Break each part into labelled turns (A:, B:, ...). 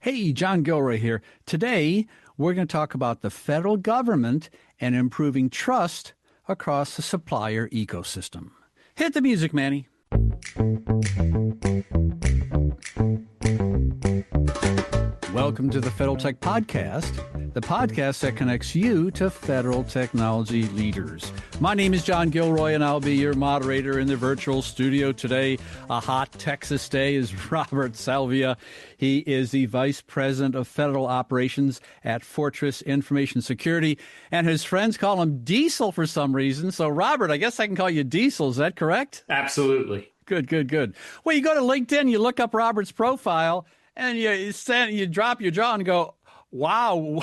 A: Hey, John Gilroy here. Today, we're going to talk about the federal government and improving trust across the supplier ecosystem. Hit the music, Manny. Welcome to the Federal Tech Podcast, the podcast that connects you to federal technology leaders. My name is John Gilroy, and I'll be your moderator in the virtual studio today. A hot Texas day is Robert Salvia. He is the Vice President of Federal Operations at Fortress Information Security, and his friends call him Diesel for some reason. So, Robert, I guess I can call you Diesel. Is that correct?
B: Absolutely.
A: Good. Well, you go to LinkedIn, you look up Robert's profile, and you drop your jaw and go, wow,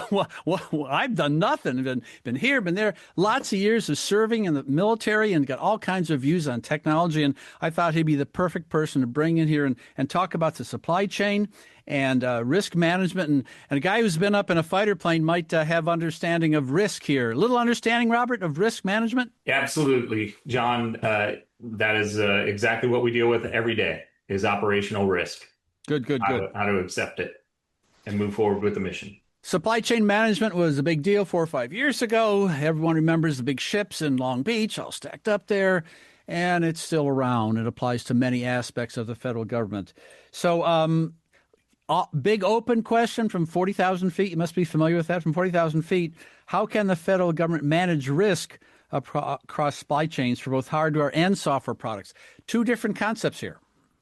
A: I've done nothing. Been here, been there. Lots of years of serving in the military and got all kinds of views on technology. And I thought he'd be the perfect person to bring in here and talk about the supply chain and risk management. And a guy who's been up in a fighter plane might have understanding of risk here. A little understanding, Robert, of risk management?
B: Absolutely, John. That is exactly what we deal with every day is operational risk.
A: Good.
B: How to accept it and move forward with the mission.
A: Supply chain management was a big deal 4 or 5 years ago. Everyone remembers the big ships in Long Beach all stacked up there, and it's still around. It applies to many aspects of the federal government. So big open question from 40,000 feet. You must be familiar with that. From 40,000 feet, how can the federal government manage risk across supply chains for both hardware and software products? Two different concepts here.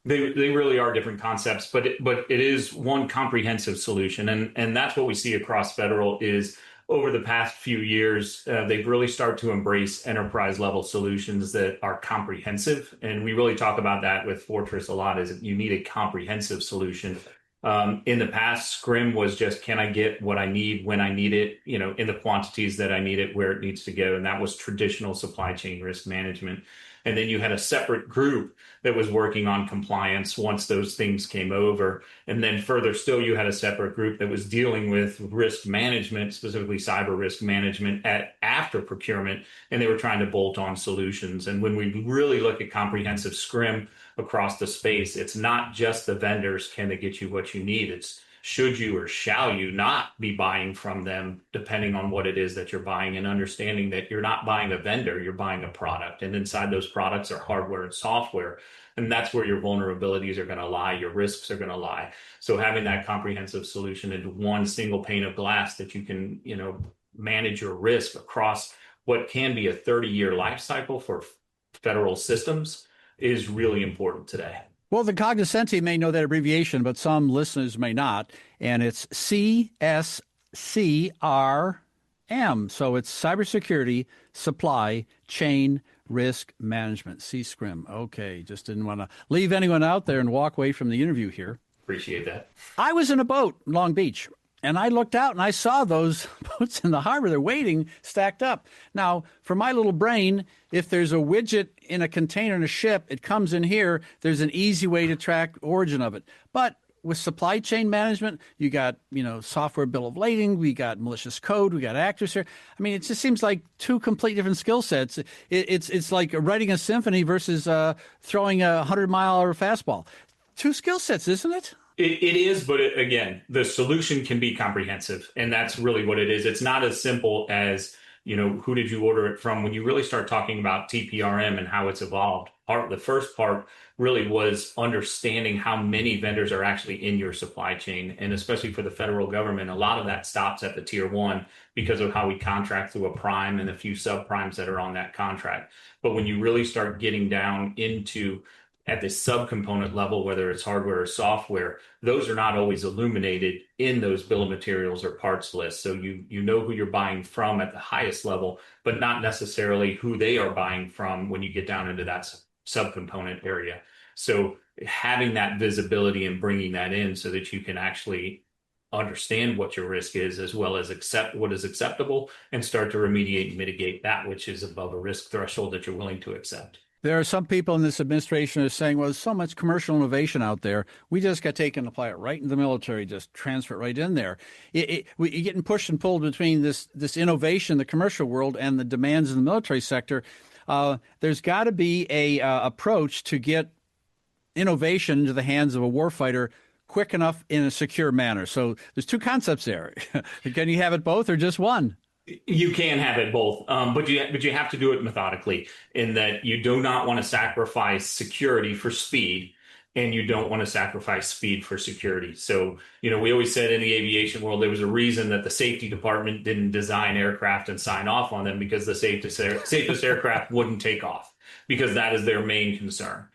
B: They really are different concepts, but it is one comprehensive solution. And that's what we see across federal is over the past few years, they've really started to embrace enterprise level solutions that are comprehensive. And we really talk about that with Fortress a lot is you need a comprehensive solution. In the past, Scrim was just, can I get what I need when I need it, in the quantities that I need it, where it needs to go. And that was traditional supply chain risk management. And then you had a separate group that was working on compliance once those things came over. And then further still, you had a separate group that was dealing with risk management, specifically cyber risk management after procurement. And they were trying to bolt on solutions. And when we really look at comprehensive Scrim across the space, it's not just the vendors, can they get you what you need? It's should you or shall you not be buying from them, depending on what it is that you're buying, and understanding that you're not buying a vendor, you're buying a product. And inside those products are hardware and software. And that's where your vulnerabilities are going to lie, your risks are going to lie. So having that comprehensive solution into one single pane of glass that you can, manage your risk across what can be a 30-year life cycle for federal systems is really important today.
A: Well, the cognoscenti may know that abbreviation, but some listeners may not, and it's CSCRM. So it's Cybersecurity Supply Chain Risk Management, CSCRM. Okay, just didn't want to leave anyone out there and walk away from the interview here.
B: Appreciate that.
A: I was in a boat in Long Beach, and I looked out and I saw those boats in the harbor. They're waiting, stacked up. Now, for my little brain, if there's a widget in a container in a ship, it comes in here. There's an easy way to track origin of it. But with supply chain management, you got, software bill of lading, we got malicious code, we got actors here. I mean, it just seems like two complete different skill sets. It's like writing a symphony versus throwing a 100-mile fastball. Two skill sets, isn't it?
B: It is, but again, the solution can be comprehensive, and that's really what it is. It's not as simple as, who did you order it from? When you really start talking about TPRM and how it's evolved, the first part really was understanding how many vendors are actually in your supply chain. And especially for the federal government, a lot of that stops at the tier one because of how we contract through a prime and a few subprimes that are on that contract. But when you really start getting down into at the subcomponent level, whether it's hardware or software, those are not always illuminated in those bill of materials or parts lists. So you know who you're buying from at the highest level, but not necessarily who they are buying from when you get down into that subcomponent area. So having that visibility and bringing that in so that you can actually understand what your risk is, as well as accept what is acceptable and start to remediate and mitigate that which is above a risk threshold that you're willing to accept.
A: There are some people in this administration who are saying, well, there's so much commercial innovation out there. We just got to take and apply it right in the military, just transfer it right in there. You're getting pushed and pulled between this innovation in the commercial world and the demands in the military sector. There's got to be a approach to get innovation into the hands of a warfighter quick enough in a secure manner. So there's two concepts there. Can you have it both or just one?
B: You can have it both, but you have to do it methodically. In that you do not want to sacrifice security for speed, and you don't want to sacrifice speed for security. So, we always said in the aviation world there was a reason that the safety department didn't design aircraft and sign off on them, because the safest aircraft wouldn't take off, because that is their main concern.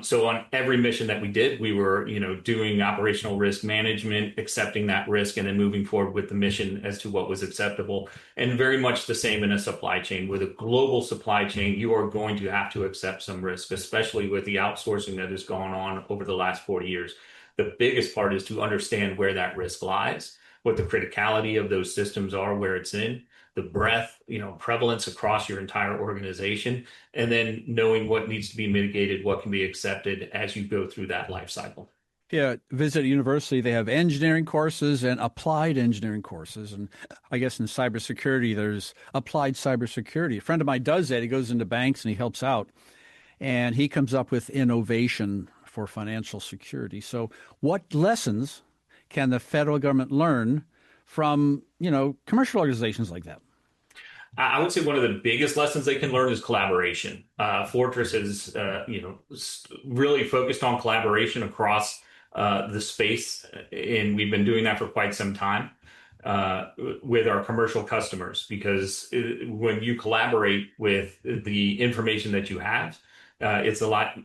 B: So on every mission that we did, we were, doing operational risk management, accepting that risk, and then moving forward with the mission as to what was acceptable. And very much the same in a supply chain. With a global supply chain, you are going to have to accept some risk, especially with the outsourcing that has gone on over the last 40 years. The biggest part is to understand where that risk lies, what the criticality of those systems are, where it's in, the breadth, prevalence across your entire organization, and then knowing what needs to be mitigated, what can be accepted as you go through that life cycle.
A: Yeah, visit a university, they have engineering courses and applied engineering courses. And I guess in cybersecurity, there's applied cybersecurity. A friend of mine does that. He goes into banks and he helps out. And he comes up with innovation for financial security. So what lessons can the federal government learn from, commercial organizations like that?
B: I would say one of the biggest lessons they can learn is collaboration. Fortress is, really focused on collaboration across the space, and we've been doing that for quite some time with our commercial customers, because when you collaborate with the information that you have, it's a lot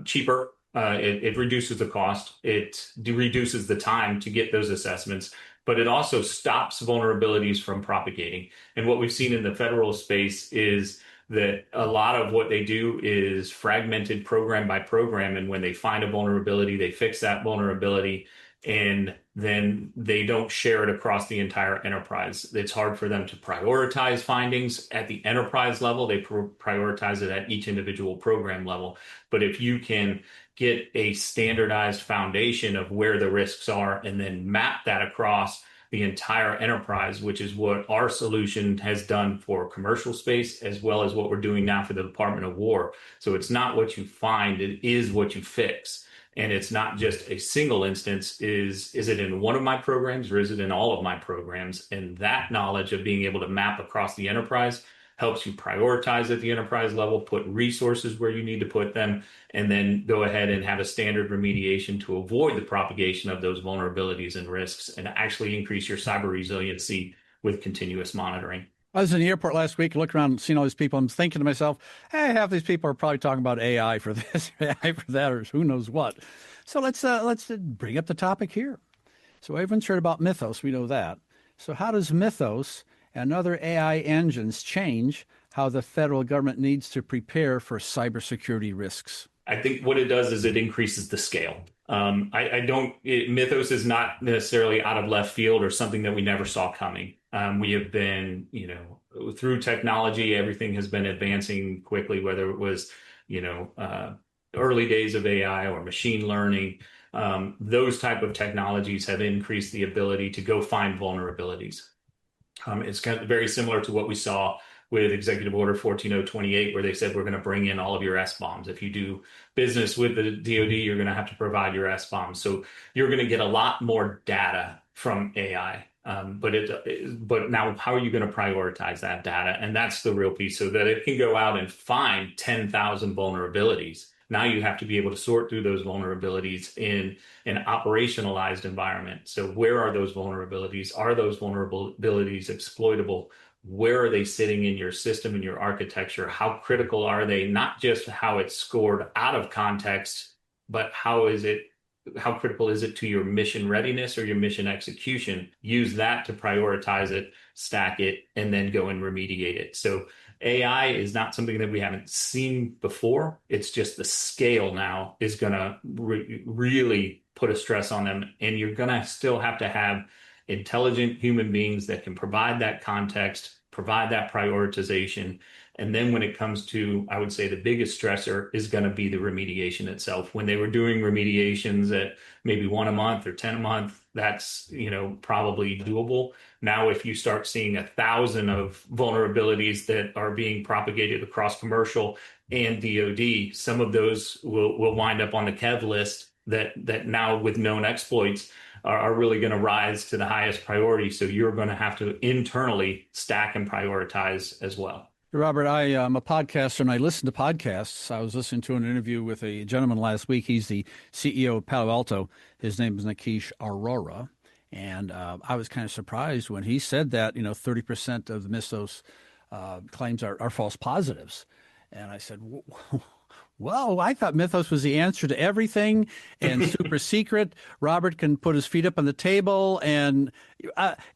B: cheaper. It reduces the cost. It reduces the time to get those assessments, but it also stops vulnerabilities from propagating. And what we've seen in the federal space is that a lot of what they do is fragmented program by program. And when they find a vulnerability, they fix that vulnerability, and then they don't share it across the entire enterprise. It's hard for them to prioritize findings at the enterprise level. They prioritize it at each individual program level. But if you can get a standardized foundation of where the risks are and then map that across the entire enterprise, which is what our solution has done for commercial space, as well as what we're doing now for the Department of War. So it's not what you find, it is what you fix. And it's not just a single instance. Is it in one of my programs or is it in all of my programs? And that knowledge of being able to map across the enterprise helps you prioritize at the enterprise level, put resources where you need to put them, and then go ahead and have a standard remediation to avoid the propagation of those vulnerabilities and risks, and actually increase your cyber resiliency with continuous monitoring.
A: I was in the airport last week, looking around, seeing all these people. I'm thinking to myself, hey, half these people are probably talking about AI for this, AI for that, or who knows what. So let's bring up the topic here. So everyone's heard about Mythos. We know that. So how does Mythos and other AI engines change how the federal government needs to prepare for cybersecurity risks?
B: I think what it does is it increases the scale. Mythos is not necessarily out of left field or something that we never saw coming. We have been, through technology, everything has been advancing quickly, whether it was, early days of AI or machine learning. Those type of technologies have increased the ability to go find vulnerabilities. It's kind of very similar to what we saw with Executive Order 14028, where they said we're going to bring in all of your SBOMs. If you do business with the DoD, you're going to have to provide your SBOMs. So you're going to get a lot more data from AI. But now, how are you going to prioritize that data? And that's the real piece, so that it can go out and find 10,000 vulnerabilities. Now you have to be able to sort through those vulnerabilities in an operationalized environment. So where are those vulnerabilities? Are those vulnerabilities exploitable? Where are they sitting in your system, in your architecture? How critical are they? Not just how it's scored out of context, but how critical is it to your mission readiness or your mission execution? Use that to prioritize it, stack it, and then go and remediate it. So AI is not something that we haven't seen before. It's just the scale now is going to really put a stress on them. And you're going to still have to have intelligent human beings that can provide that context, provide that prioritization. And then when it comes to, I would say the biggest stressor is going to be the remediation itself. When they were doing remediations at maybe 1 a month or 10 a month, that's, probably doable. Now, if you start seeing 1,000 of vulnerabilities that are being propagated across commercial and DoD, some of those will wind up on the KEV list that now with known exploits are really going to rise to the highest priority. So you're going to have to internally stack and prioritize as well.
A: Robert, I am a podcaster and I listen to podcasts. I was listening to an interview with a gentleman last week. He's the CEO of Palo Alto. His name is Nikesh Arora. And I was kind of surprised when he said that, 30% of the Mythos claims are false positives. And I said, whoa, I thought Mythos was the answer to everything and super secret. Robert can put his feet up on the table, and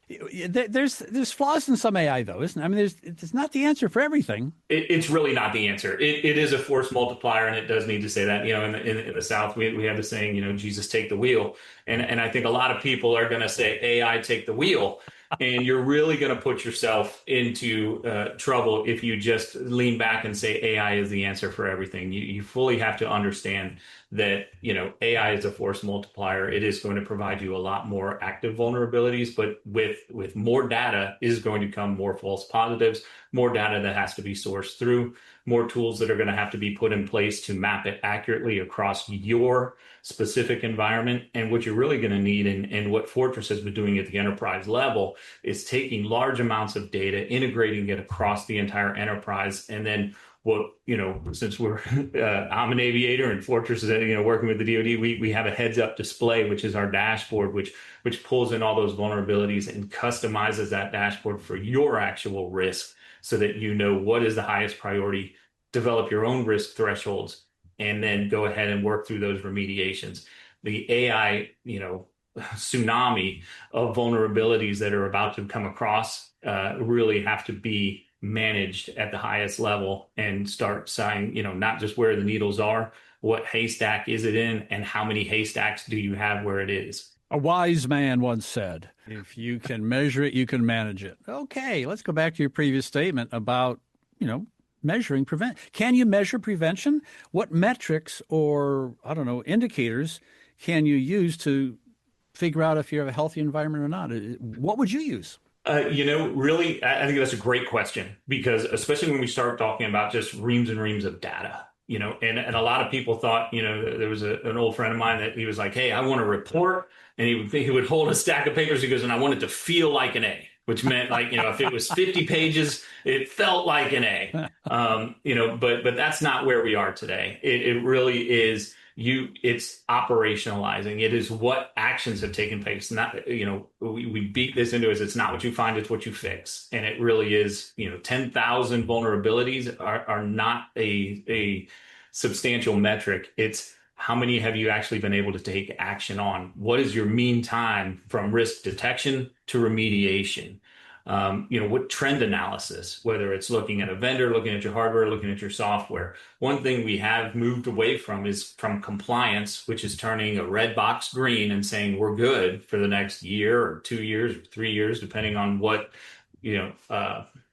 A: there's flaws in some AI though, isn't it? I mean, it's not the answer for everything.
B: It's really not the answer. It is a force multiplier, and it does need to say that. In the South, we have the saying, Jesus, take the wheel. And I think a lot of people are going to say, AI, take the wheel. And you're really going to put yourself into trouble if you just lean back and say AI is the answer for everything. You fully have to understand that, AI is a force multiplier. It is going to provide you a lot more active vulnerabilities, but with more data is going to come more false positives, more data that has to be sourced through, more tools that are going to have to be put in place to map it accurately across your specific environment. And what you're really going to need, and what Fortress has been doing at the enterprise level, is taking large amounts of data, integrating it across the entire enterprise, and then since I'm an aviator and Fortress is, working with the DoD, we have a heads up display, which is our dashboard, which pulls in all those vulnerabilities and customizes that dashboard for your actual risk so that you know what is the highest priority, develop your own risk thresholds, and then go ahead and work through those remediations. The AI, tsunami of vulnerabilities that are about to come across really have to be managed at the highest level and start saying, not just where the needles are, what haystack is it in, and how many haystacks do you have where it is.
A: A wise man once said, if you can measure it, you can manage it. Okay, let's go back to your previous statement about, measuring prevent. Can you measure prevention? What metrics or, indicators can you use to figure out if you have a healthy environment or not? What would you use?
B: Really, I think that's a great question, because especially when we start talking about just reams and reams of data, and a lot of people thought, there was an old friend of mine that he was like, hey, I want a report. And he would hold a stack of papers. He goes, and I want it to feel like an A, which meant if it was 50 pages, it felt like an A. But that's not where we are today. It really is. It's operationalizing. It is what actions have taken place. Not, we beat this into it. It's not what you find, it's what you fix. And it really is, 10,000 vulnerabilities are not a substantial metric. It's how many have you actually been able to take action on? What is your mean time from risk detection to remediation? What trend analysis, whether it's looking at a vendor, looking at your hardware, looking at your software. One thing we have moved away from is from compliance, which is turning a red box green and saying we're good for the next year or 2 years or 3 years, depending on what,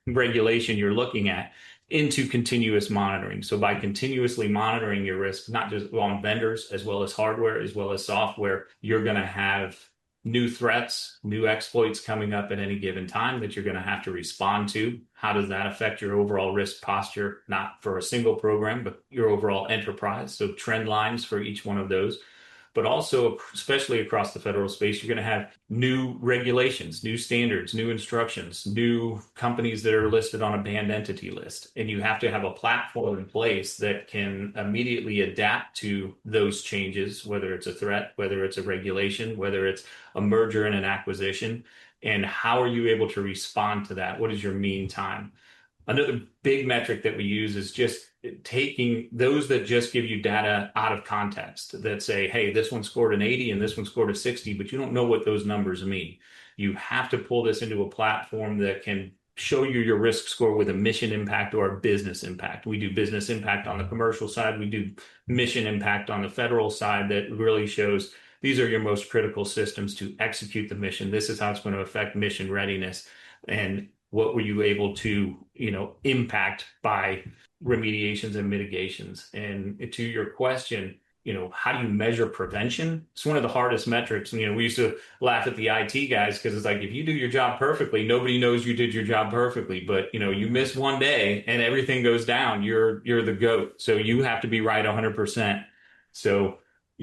B: regulation you're looking at, into continuous monitoring. So by continuously monitoring your risk, not just on vendors, as well as hardware, as well as software, you're going to have new threats, new exploits coming up at any given time that you're going to have to respond to. How does that affect your overall risk posture, not for a single program, but your overall enterprise? So trend lines for each one of those. But also, especially across the federal space, you're going to have new regulations, new standards, new instructions, new companies that are listed on a banned entity list. And you have to have a platform in place that can immediately adapt to those changes, whether it's a threat, whether it's a regulation, whether it's a merger and an acquisition. And how are you able to respond to that? What is your mean time? Another big metric that we use is just taking those that just give you data out of context, that say, hey, this one scored an 80 and this one scored a 60, but you don't know what those numbers mean. You have to pull this into a platform that can show you your risk score with a mission impact or a business impact. We do business impact on the commercial side. We do mission impact on the federal side that really shows these are your most critical systems to execute the mission. This is how it's going to affect mission readiness. And what were you able to, impact by remediations and mitigations? And to your question, how do you measure prevention? It's one of the hardest metrics. We used to laugh at the IT guys because it's like, if you do your job perfectly, nobody knows you did your job perfectly. But, you miss one day and everything goes down. You're the GOAT. So you have to be right 100%. So,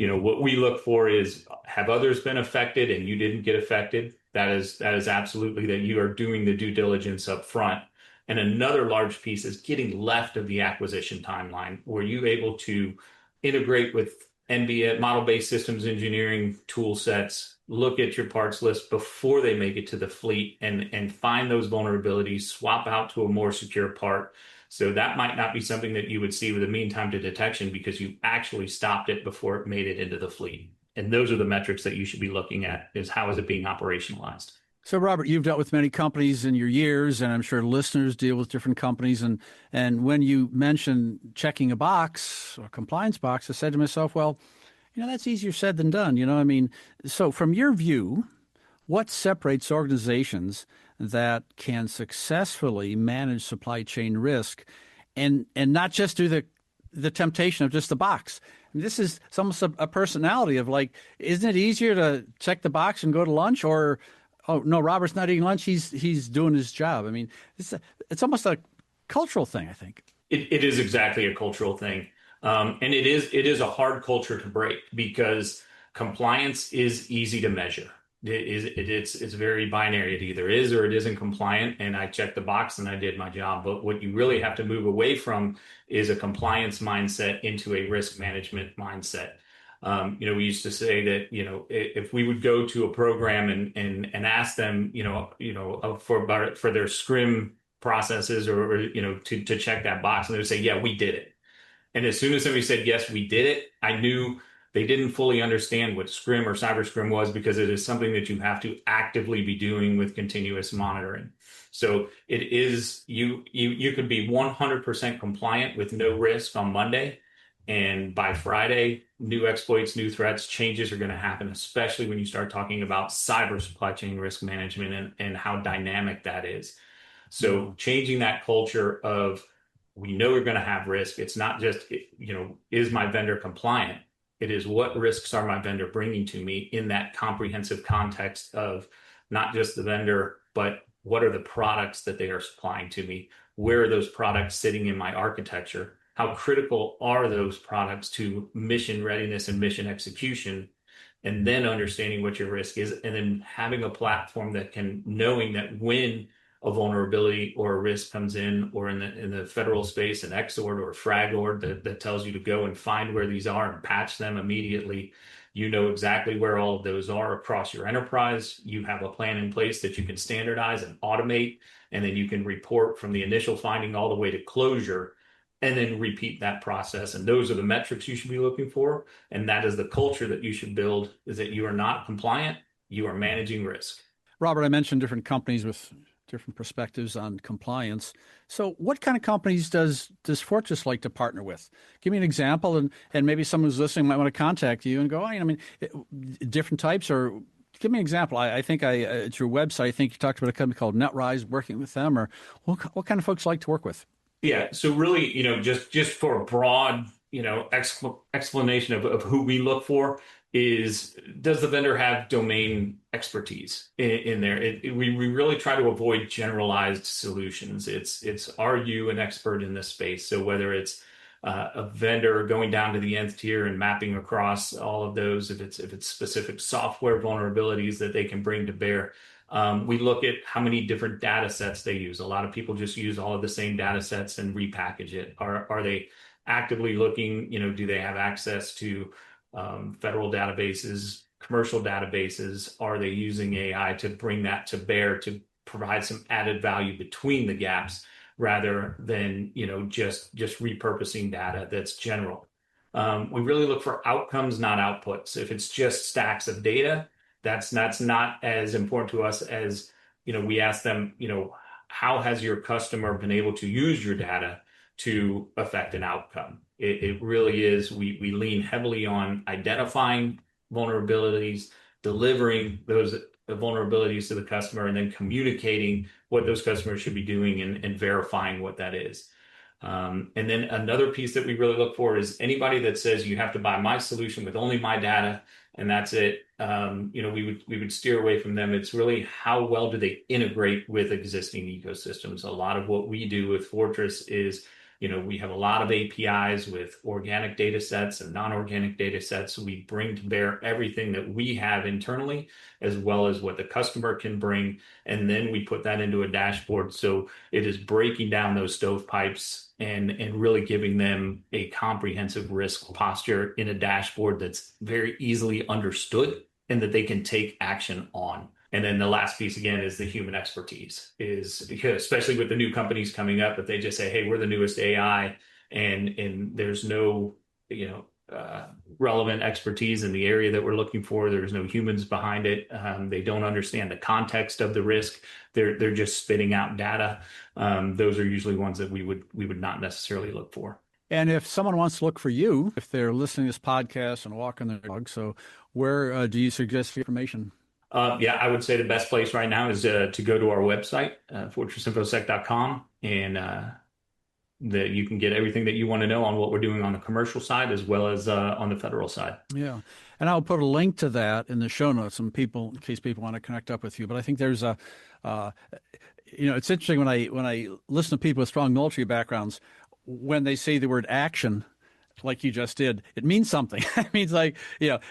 B: What we look for is, have others been affected and you didn't get affected? That is absolutely that you are doing the due diligence up front. And another large piece is getting left of the acquisition timeline. Were you able to integrate with NBS model-based systems engineering tool sets, look at your parts list before they make it to the fleet and find those vulnerabilities, swap out to a more secure part. So that might not be something that you would see with a mean time to detection because you actually stopped it before it made it into the fleet. And those are the metrics that you should be looking at, is how is it being operationalized?
A: So, Robert, you've dealt with many companies in your years, and I'm sure listeners deal with different companies. And when you mentioned checking a box or compliance box, I said to myself, well, that's easier said than done. I mean, so from your view, what separates organizations that can successfully manage supply chain risk and not just do the temptation of just the box? It's almost a personality of like, isn't it easier to check the box and go to lunch, or, oh no, Robert's not eating lunch, he's doing his job? I mean, it's almost a cultural thing, I think.
B: It is exactly a cultural thing. And it is a hard culture to break because compliance is easy to measure. It's very binary. It either is or it isn't compliant, and I checked the box and I did my job. But what you really have to move away from is a compliance mindset into a risk management mindset. We used to say that, if we would go to a program and ask them, for their scrim processes or to check that box, and they would say, yeah, we did it. And as soon as somebody said, yes, we did it, I knew they didn't fully understand what Scrim or Cyber Scrim was, because it is something that you have to actively be doing with continuous monitoring. So it is, you could be 100% compliant with no risk on Monday. And by Friday, new exploits, new threats, changes are going to happen, especially when you start talking about cyber supply chain risk management and how dynamic that is. So changing that culture of, we know we're going to have risk. It's not just, is my vendor compliant? It is, what risks are my vendor bringing to me in that comprehensive context of not just the vendor, but what are the products that they are supplying to me? Where are those products sitting in my architecture? How critical are those products to mission readiness and mission execution? And then understanding what your risk is, and then having a platform that can, knowing that when a vulnerability or a risk comes in, or in the federal space, an XORD or a FragORD that tells you to go and find where these are and patch them immediately. You know exactly where all of those are across your enterprise. You have a plan in place that you can standardize and automate, and then you can report from the initial finding all the way to closure, and then repeat that process. And those are the metrics you should be looking for. And that is the culture that you should build, is that you are not compliant, you are managing risk.
A: Robert, I mentioned different companies with different perspectives on compliance. So what kind of companies does Fortress like to partner with? Give me an example, and maybe someone who's listening might want to contact you and go, different types, or give me an example. I think at your website, I think you talked about a company called NetRise, working with them, or what kind of folks like to work with?
B: Yeah. So really, just for a broad, explanation of who we look for is, does the vendor have domain expertise in there? We really try to avoid generalized solutions. It's, are you an expert in this space? So whether it's a vendor going down to the nth tier and mapping across all of those, if it's specific software vulnerabilities that they can bring to bear. We look at how many different data sets they use. A lot of people just use all of the same data sets and repackage it. Are they actively looking, do they have access to federal databases, commercial databases? Are they using AI to bring that to bear to provide some added value between the gaps, rather than, just repurposing data that's general? We really look for outcomes, not outputs. If it's just stacks of data, that's not as important to us as, we ask them, how has your customer been able to use your data to affect an outcome? It really is, we lean heavily on identifying vulnerabilities, delivering those vulnerabilities to the customer, and then communicating what those customers should be doing and verifying what that is. And then another piece that we really look for is anybody that says you have to buy my solution with only my data and that's it. We would steer away from them. It's really, how well do they integrate with existing ecosystems? A lot of what we do with Fortress is We have a lot of APIs with organic data sets and non-organic data sets. We bring to bear everything that we have internally, as well as what the customer can bring. And then we put that into a dashboard. So it is breaking down those stovepipes and really giving them a comprehensive risk posture in a dashboard that's very easily understood and that they can take action on. And then the last piece again is the human expertise, is because especially with the new companies coming up, if they just say, hey, we're the newest AI and there's no, relevant expertise in the area that we're looking for. There's no humans behind it. They don't understand the context of the risk. They're just spitting out data. Those are usually ones that we would not necessarily look for.
A: And if someone wants to look for you, if they're listening to this podcast and walking their dog, so where do you suggest information?
B: I would say the best place right now is to go to our website, fortressinfosec.com, and that you can get everything that you want to know on what we're doing on the commercial side as well as on the federal side.
A: Yeah. And I'll put a link to that in the show notes in case people want to connect up with you. But I think there's it's interesting when I listen to people with strong military backgrounds, when they say the word action, like you just did, it means something. It means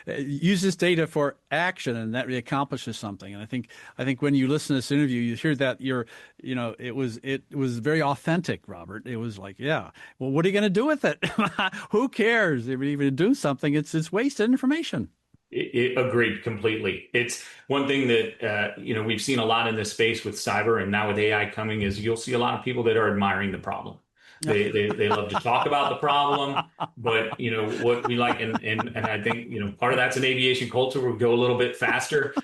A: use this data for action, and that really accomplishes something. And I think when you listen to this interview, you hear that it was very authentic, Robert. It was like, yeah, well, what are you going to do with it? Who cares? If you're even do something, it's wasted information.
B: Agreed completely. It's one thing that we've seen a lot in this space with cyber, and now with AI coming, is you'll see a lot of people that are admiring the problem. They love to talk about the problem, but what we like, and I think part of that's an aviation culture. We'll go a little bit faster.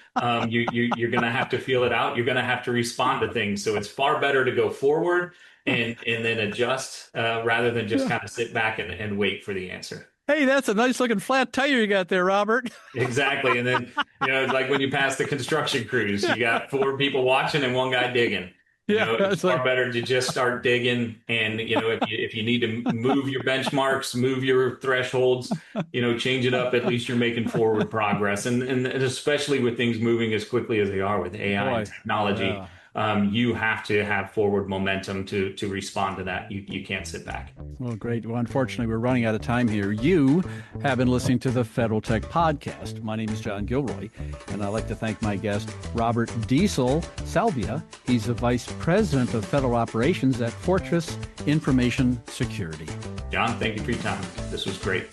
B: You're going to have to feel it out. You're going to have to respond to things. So it's far better to go forward and then adjust rather than just kind of sit back and wait for the answer.
A: Hey, that's a nice looking flat tire you got there, Robert.
B: Exactly. And then it's like when you pass the construction crews, you got 4 people watching and 1 guy digging. It's far better to just start digging. And, if you need to move your benchmarks, move your thresholds, change it up, at least you're making forward progress. And especially with things moving as quickly as they are with AI and technology, you have to have forward momentum to respond to that. You can't sit back.
A: Well, great. Well, unfortunately, we're running out of time here. You have been listening to the Federal Tech Podcast. My name is John Gilroy, and I'd like to thank my guest, Robert Diesel Salvia. He's the Vice President of Federal Operations at Fortress Information Security.
B: John, thank you for your time. This was great.